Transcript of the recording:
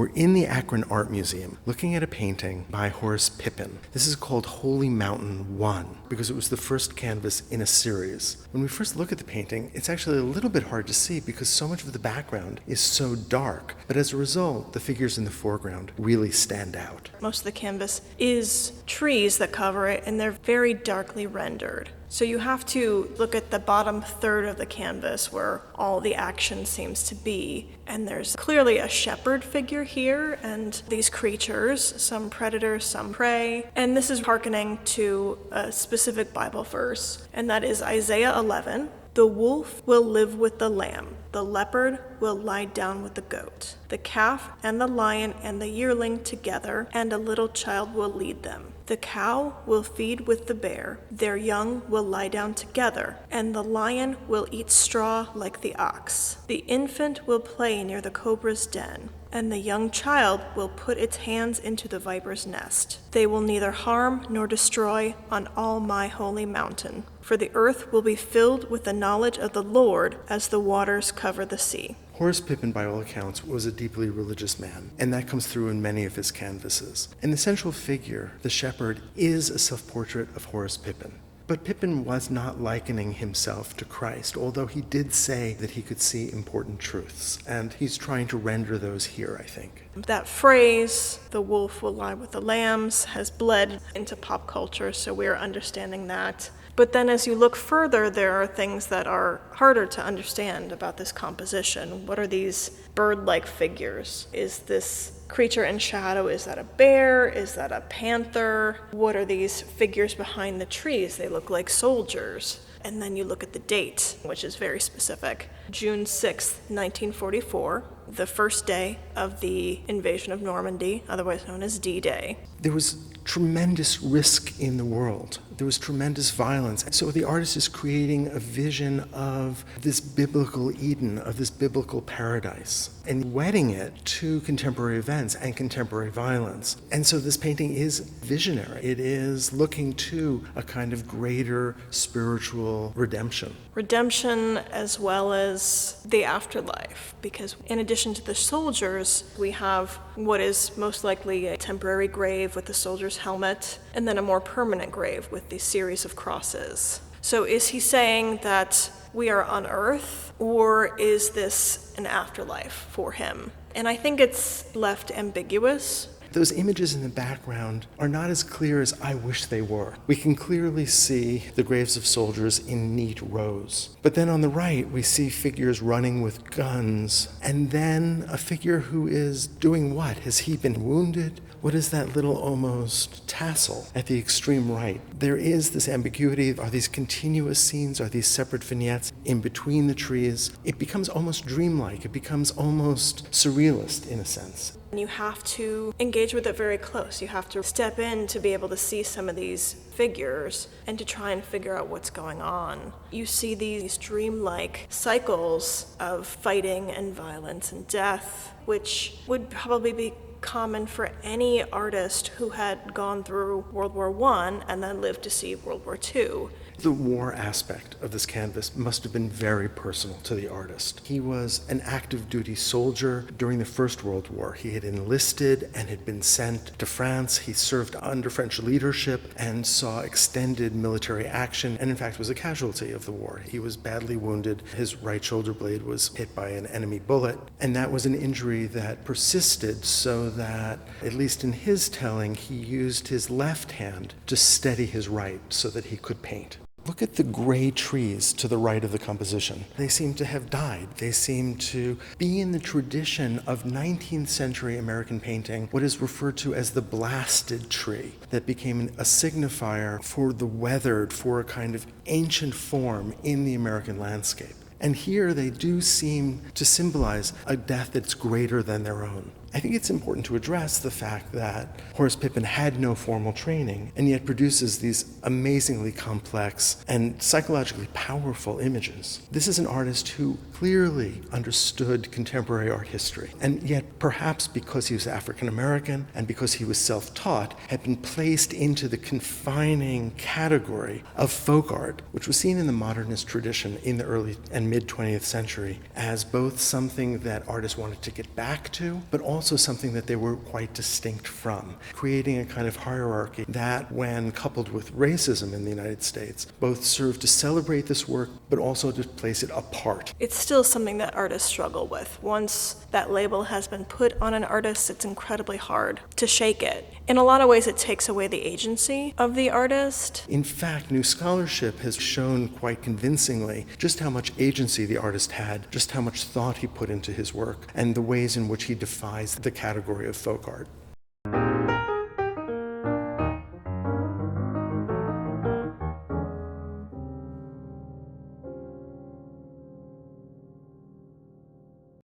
We're in the Akron Art Museum looking at a painting by Horace Pippin. This is called Holy Mountain 1 because it was the first canvas in a series. When we first look at the painting, it's actually a little bit hard to see because so much of the background is so dark. But as a result, the figures in the foreground really stand out. Most of the canvas is trees that cover it, and they're very darkly rendered. So you have to look at the bottom third of the canvas where all the action seems to be. And there's clearly a shepherd figure here and these creatures, some predators, some prey. And this is hearkening to a specific Bible verse, and that is Isaiah 11. The wolf will live with the lamb. The leopard will lie down with the goat. The calf and the lion and the yearling together, and a little child will lead them. The cow will feed with the bear. Their young will lie down together, and the lion will eat straw like the ox. The infant will play near the cobra's den, and the young child will put its hands into the viper's nest. They will neither harm nor destroy on all my holy mountain, for the earth will be filled with the knowledge of the Lord as the waters cover the sea. Horace Pippin, by all accounts, was a deeply religious man, and that comes through in many of his canvases. And the central figure, the shepherd, is a self-portrait of Horace Pippin. But Pippin was not likening himself to Christ, although he did say that he could see important truths, and he's trying to render those here, I think. That phrase, the wolf will lie with the lambs, has bled into pop culture, so we're understanding that. But then as you look further, there are things that are harder to understand about this composition. What are these bird-like figures? Is this creature in shadow? Is that a bear? Is that a panther? What are these figures behind the trees? They look like soldiers. And then you look at the date, which is very specific. June 6th, 1944, the first day of the invasion of Normandy, otherwise known as D-Day. There was tremendous risk in the world. There was tremendous violence. So the artist is creating a vision of this biblical Eden, of this biblical paradise, and wedding it to contemporary events and contemporary violence. And so this painting is visionary. It is looking to a kind of greater spiritual redemption. Redemption as well as the afterlife, because in addition to the soldiers, we have what is most likely a temporary grave with the soldier's helmet, and then a more permanent grave with the series of crosses. So is he saying that we are on earth, or is this an afterlife for him? And I think it's left ambiguous. Those images in the background are not as clear as I wish they were. We can clearly see the graves of soldiers in neat rows. But then on the right, we see figures running with guns, and then a figure who is doing what? Has he been wounded? What is that little almost tassel at the extreme right? There is this ambiguity. Are these continuous scenes? Are these separate vignettes in between the trees? It becomes almost dreamlike. It becomes almost surrealist in a sense. And you have to engage with it very close. You have to step in to be able to see some of these figures and to try and figure out what's going on. You see these dreamlike cycles of fighting and violence and death, which would probably be common for any artist who had gone through World War I and then lived to see World War II. The war aspect of this canvas must have been very personal to the artist. He was an active duty soldier during the First World War. He had enlisted and had been sent to France. He served under French leadership and saw extended military action, and in fact was a casualty of the war. He was badly wounded. His right shoulder blade was hit by an enemy bullet, and that was an injury that persisted so that, at least in his telling, he used his left hand to steady his right so that he could paint. Look at the gray trees to the right of the composition. They seem to have died. They seem to be in the tradition of 19th century American painting, what is referred to as the blasted tree, that became a signifier for the weathered, for a kind of ancient form in the American landscape. And here they do seem to symbolize a death that's greater than their own. I think it's important to address the fact that Horace Pippin had no formal training and yet produces these amazingly complex and psychologically powerful images. This is an artist who clearly understood contemporary art history, and yet perhaps because he was African American and because he was self-taught, had been placed into the confining category of folk art, which was seen in the modernist tradition in the early and mid-20th century as both something that artists wanted to get back to, but also also something that they were quite distinct from, creating a kind of hierarchy that, when coupled with racism in the United States, both served to celebrate this work, but also to place it apart. It's still something that artists struggle with. Once that label has been put on an artist, it's incredibly hard to shake it. In a lot of ways, it takes away the agency of the artist. In fact, new scholarship has shown quite convincingly just how much agency the artist had, just how much thought he put into his work, and the ways in which he defies the category of folk art.